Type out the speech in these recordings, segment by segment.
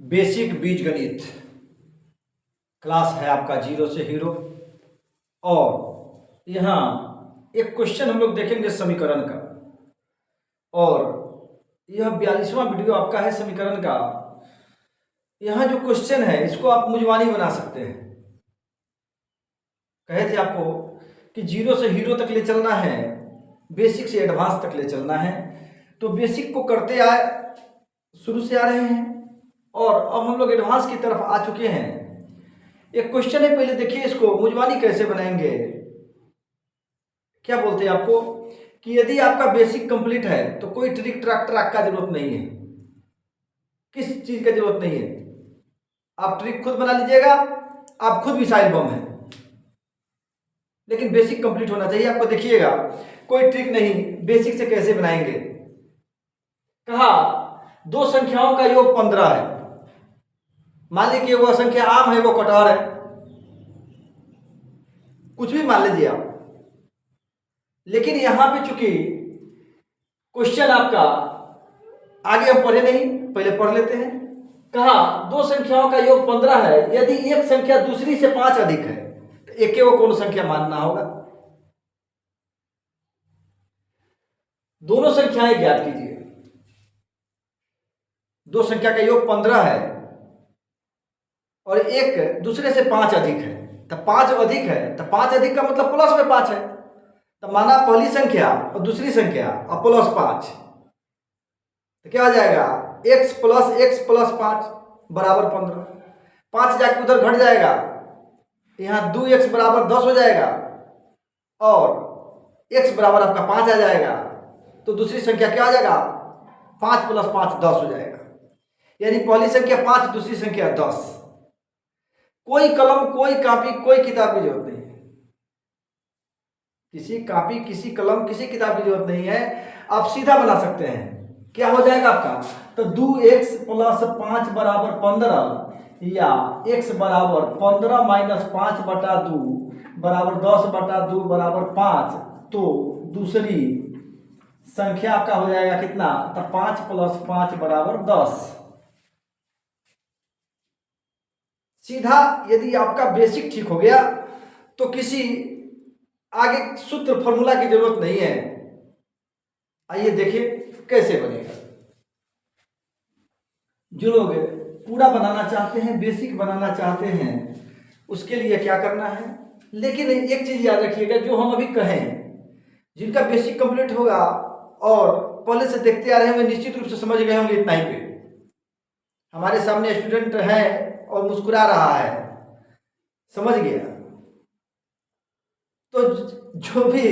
Basic बीजगणित class है आपका जीरो से हीरो। और यहाँ एक क्वेश्चन हम लोग देखेंगे समीकरण का, और यह 42वां वीडियो आपका है समीकरण का। यहाँ जो क्वेश्चन है इसको आप मुंजवानी बना सकते हैं। कहे थे आपको कि जीरो से हीरो तक ले चलना है, बेसिक से एडवांस तक ले चलना है, तो बेसिक को करते आए शुरू से आ रहे हैं और अब हम लोग एडवांस की तरफ आ चुके हैं। एक क्वेश्चन है, पहले देखिए इसको मुंजवानी कैसे बनाएंगे। क्या बोलते हैं आपको कि यदि आपका बेसिक कंप्लीट है तो कोई ट्रिक ट्राक का जरूरत नहीं है। किस चीज का जरूरत नहीं है, आप ट्रिक खुद बना लीजिएगा, आप खुद मिसाइल बम है, लेकिन बेसिक कंप्लीट होना चाहिए आपको। देखिएगा कोई ट्रिक नहीं, बेसिक से कैसे बनाएंगे। कहा दो संख्याओं का योग 15 है। मान लीजिए वह संख्या आम है, वो कटहर है, कुछ भी मान लीजिए आप। लेकिन यहां पे चूंकि क्वेश्चन आपका आगे हम पढ़े नहीं, पहले पढ़ लेते हैं। कहा दो संख्याओं का योग 15 है, यदि एक संख्या दूसरी से 5 अधिक है तो एक को कौन संख्या मानना होगा। दोनों संख्याएं ज्ञात कीजिए। दो संख्या का योग 15 है और एक दूसरे से 5 अधिक है, तो 5 अधिक है, तो 5 अधिक का मतलब प्लस में 5 है, तो माना पहली संख्या और दूसरी संख्या और प्लस 5, तो क्या हो जाएगा x प्लस 5 बराबर 15। 5 जाके उधर घट जाएगा, यहाँ 2x बराबर 10 हो जाएगा और x बराबर आपका 5 आ जाएगा, तो दूसरी संख्या क्या आ जाएगा 5 प्लस 5 10 हो जाएगा। यानी पहली संख्या 5, दूसरी संख्या 10। कोई कलम, कोई कॉपी, कोई किताब की जरूरत नहीं है। किसी कॉपी, किसी कलम, किसी किताब की जरूरत नहीं है, आप सीधा बना सकते हैं। क्या हो जाएगा आपका, तो 2x प्लस 5 बराबर 15 या x बराबर 15 माइनस 5 बटा 2 बराबर 10 बटा 2 बराबर 5। तो दूसरी संख्या आपका हो जाएगा कितना, तो 5 प्लस 5 बराबर 10। सीधा यदि आपका बेसिक ठीक हो गया तो किसी आगे सूत्र फॉर्मूला की जरूरत नहीं है। आइए देखिए कैसे बनेगा। जो लोग पूरा बनाना चाहते हैं, बेसिक बनाना चाहते हैं, उसके लिए क्या करना है। लेकिन एक चीज याद रखिएगा, जो हम अभी कहें, जिनका बेसिक कंप्लीट होगा और पहले से देखते आ रहे हैं, निश्चित रूप से समझ गए होंगे इतना ही पे। हमारे सामने स्टूडेंट है और मुस्कुरा रहा है, समझ गया, तो जो भी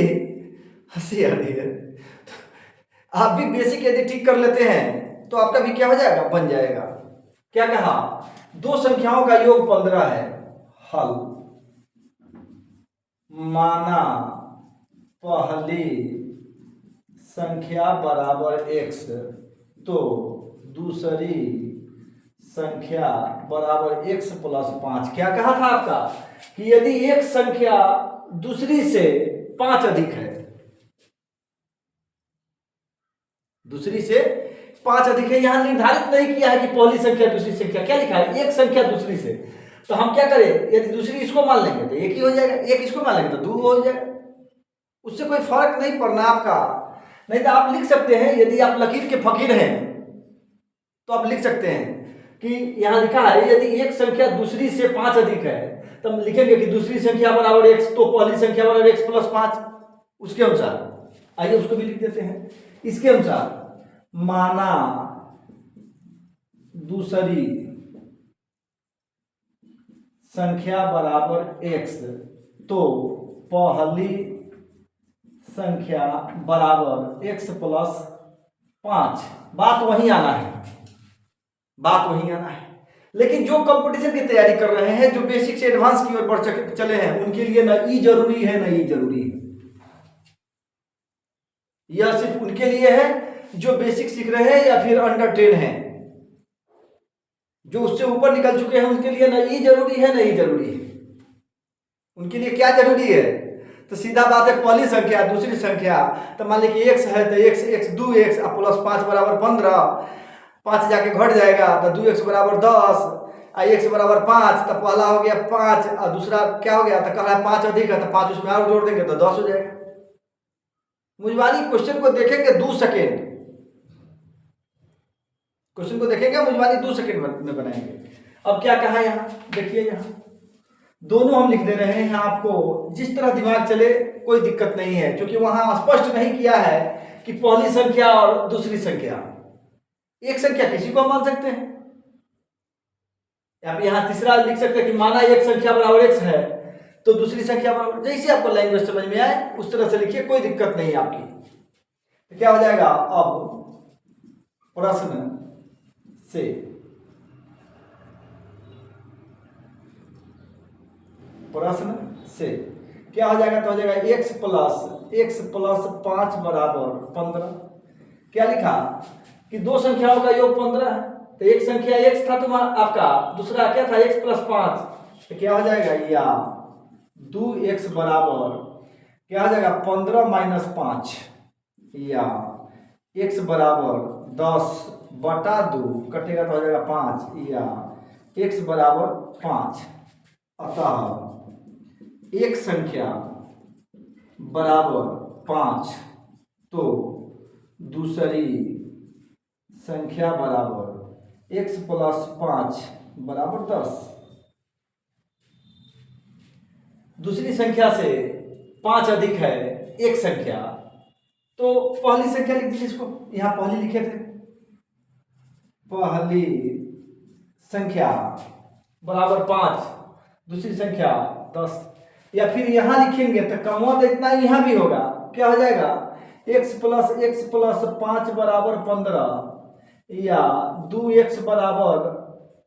हंसी आ रही है, तो आप भी बेसिक यदि ठीक कर लेते हैं तो आपका भी क्या हो जाएगा, बन जाएगा। क्या कहा, दो संख्याओं का योग 15 है, हल माना पहली संख्या बराबर x, तो दूसरी संख्या बराबर x प्लस 5। क्या कहा था आपका कि यदि एक संख्या दूसरी से 5 अधिक है, दूसरी से 5 अधिक है, यहां निर्धारित नहीं किया है कि पहली संख्या दूसरी संख्या, क्या लिखा है एक संख्या दूसरी से, तो हम क्या करें, यदि दूसरी इसको मान लेंगे तो एक ही हो जाएगा, एक इसको मान लेंगे तो 2 हो जाएगा, उससे कोई फर्क नहीं पड़ना आपका। नहीं तो आप लिख सकते हैं, यदि आप लकीर के फकीर हैं तो आप लिख सकते हैं कि यहां लिखा है यदि एक संख्या दूसरी से 5 अधिक है, तो हम लिखेंगे कि दूसरी संख्या बराबर x, तो पहली संख्या बराबर x प्लस 5, उसके अनुसार। आइए उसको भी लिख देते हैं इसके अनुसार। माना दूसरी संख्या बराबर x, तो पहली संख्या बराबर x प्लस 5। बात वहीं आना है, बात वहीं आना है। लेकिन जो कंपटीशन की तैयारी कर रहे हैं, जो बेसिक से एडवांस की ओर बढ़ चले हैं, उनके लिए ना ई जरूरी है ना ई जरूरी है। यह सिर्फ उनके लिए है जो बेसिक सीख रहे हैं या फिर अंडर 10 हैं। जो उससे ऊपर निकल चुके हैं उनके लिए ना ई जरूरी है ना ई जरूरी है। उनके लिए क्या जरूरी है, तो सीधा बात है, पहली संख्या दूसरी संख्या, तो मान लीजिए x है तो x 2x प्लस 5 बराबर 15, 5 जाके घट जाएगा तो 2x बराबर 10 और x बराबर 5, तो पहला हो गया 5 और दूसरा क्या हो गया, तो कह रहा है 5 अधिक है तो 5 उसमें और जोड़ देंगे तो 10 हो जाएगा। मुजवानी क्वेश्चन को देखेंगे 2 सेकेंड, क्वेश्चन को देखेंगे मुजवानी 2 सेकेंड में बनाएंगे। अब क्या कहा यहाँ देखिए, यहाँ दोनों हम लिख दे रहे हैं, आपको जिस तरह दिमाग चले कोई दिक्कत नहीं है, क्योंकि वहां स्पष्ट नहीं किया है कि पहली संख्या और दूसरी संख्या, एक संख्या किसी को मान सकते हैं। आप यहाँ तीसरा लिख सकते हैं कि माना एक संख्या बराबर x है तो दूसरी संख्या बराबर, जैसे आपको लैंग्वेज समझ में आए उस तरह से लिखिए, कोई दिक्कत नहीं है आपकी। तो क्या हो जाएगा, अब प्रश्न से क्या हो जाएगा, तो हो जाएगा x प्लस 5 बराबर 15। क्या लिखा कि दो संख्याओं का योग 15 है, तो एक संख्या x था तुम्हारा आपका, दूसरा क्या था x प्लस 5, तो क्या हो जाएगा, या 2x बराबर क्या हो जाएगा 15 माइनस 5, या x बराबर 10 बटा 2 कटेगा तो हो जाएगा 5, या x बराबर 5। अतः एक संख्या बराबर 5 तो दूसरी संख्या बराबर x प्लस 5 बराबर 10। दूसरी संख्या से 5 अधिक है एक संख्या, तो पहली संख्या लिख दीजिए, इसको यहाँ पहली लिखे थे, पहली संख्या बराबर 5, दूसरी संख्या 10, या फिर यहाँ लिखेंगे तो कमवा तो इतना यहाँ भी होगा, क्या हो जाएगा x प्लस 5 बराबर 15, या 2x बराबर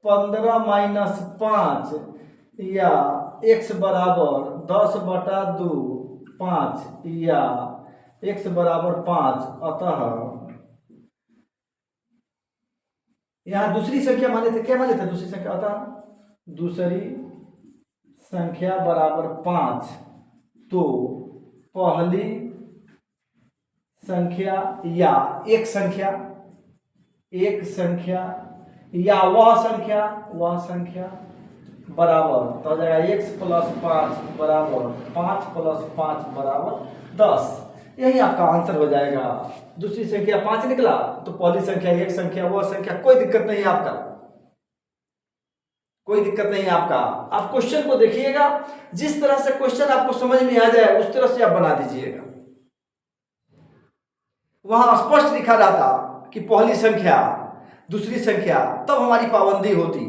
15 माइनस 5, या x बराबर 10 बटा 2 5, या x बराबर 5। अतः यहाँ दूसरी संख्या माने थे, क्या माने थे दूसरी संख्या, अतः दूसरी संख्या बराबर 5 तो पहली संख्या या एक संख्या या वह संख्या बराबर, तो हो जाएगा x प्लस 5 बराबर 5 प्लस 5 बराबर 10। यही आपका आंसर हो जाएगा। दूसरी संख्या 5 निकला तो पहली संख्या एक संख्या वह संख्या, कोई दिक्कत नहीं है आपका, कोई दिक्कत नहीं है आपका। आप क्वेश्चन को देखिएगा, जिस तरह से क्वेश्चन आपको समझ में आ जाए उस तरह से आप बना दीजिएगा। वहां स्पष्ट लिखा रहता कि पहली संख्या दूसरी संख्या, तब हमारी पाबंदी होती।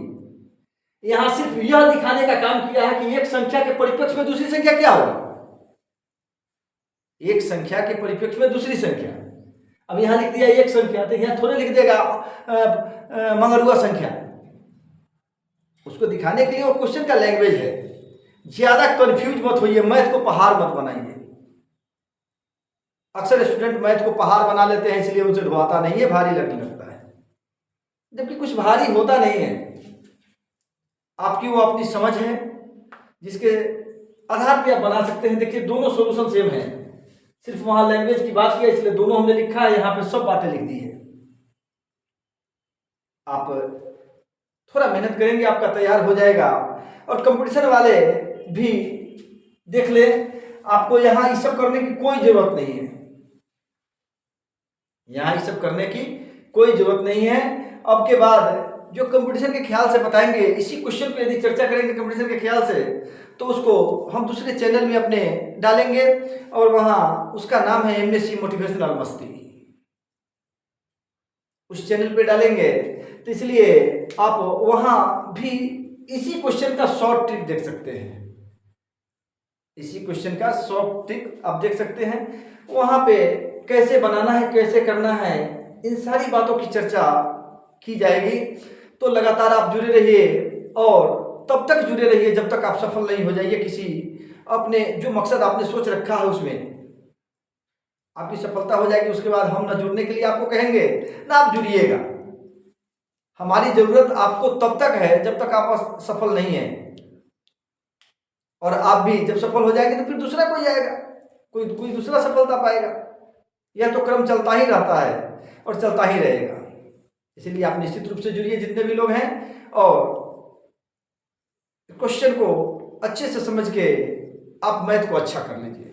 यहां सिर्फ यह दिखाने का काम किया है कि एक संख्या के परिप्रेक्ष्य में दूसरी संख्या क्या होगी, एक संख्या के परिप्रेक्ष्य में दूसरी संख्या। अब यहां लिख दिया एक संख्या, तो यहां थोड़े लिख देगा मंगरुआ संख्या, उसको दिखाने के लिए वो क्वेश्चन का लैंग्वेज है। ज्यादा कंफ्यूज मत होइए, मैथ को पहाड़ मत बनाइए। अक्सर स्टूडेंट मैथ को पहाड़ बना लेते हैं, इसलिए उनसे ढुआता नहीं है, भारी लगने लगता है, जबकि कुछ भारी होता नहीं है। आपकी वो अपनी समझ है जिसके आधार पे आप बना सकते हैं। देखिए दोनों सॉल्यूशन सेम है, सिर्फ वहां लैंग्वेज की बात किया इसलिए दोनों हमने लिखा है, यहाँ पे सब बातें लिख दी है। आप थोड़ा मेहनत करेंगे आपका तैयार हो जाएगा। और कंपटीशन वाले भी देख ले, आपको यहाँ ये सब करने की कोई जरूरत नहीं है, यहाँ ये सब करने की कोई जरूरत नहीं है। अब के बाद जो कंपटीशन के ख्याल से बताएंगे, इसी क्वेश्चन पे यदि चर्चा करेंगे कंपटीशन के ख्याल से, तो उसको हम दूसरे चैनल में अपने डालेंगे और वहाँ उसका नाम है MSc मोटिवेशनल मस्ती, उस चैनल पे डालेंगे। तो इसलिए आप वहाँ भी इसी क्वेश्चन का शॉर्ट ट्रिक देख सकते हैं, इसी क्वेश्चन का शॉर्ट ट्रिक आप देख सकते हैं। वहाँ पे कैसे बनाना है, कैसे करना है, इन सारी बातों की चर्चा की जाएगी। तो लगातार आप जुड़े रहिए और तब तक जुड़े रहिए जब तक आप सफल नहीं हो जाइए किसी अपने जो मकसद आपने सोच रखा है उसमें। आपकी सफलता हो जाएगी, उसके बाद हम ना जुड़ने के लिए आपको कहेंगे ना आप जुड़िएगा। हमारी जरूरत आपको तब तक है जब तक आप सफल नहीं है, और आप भी जब सफल हो जाएंगे तो फिर दूसरा कोई आएगा, कोई दूसरा सफलता पाएगा। यह तो क्रम चलता ही रहता है और चलता ही रहेगा। इसलिए आप निश्चित रूप से जुड़िए जितने भी लोग हैं, और क्वेश्चन को अच्छे से समझ के आप मैथ को अच्छा कर लीजिए।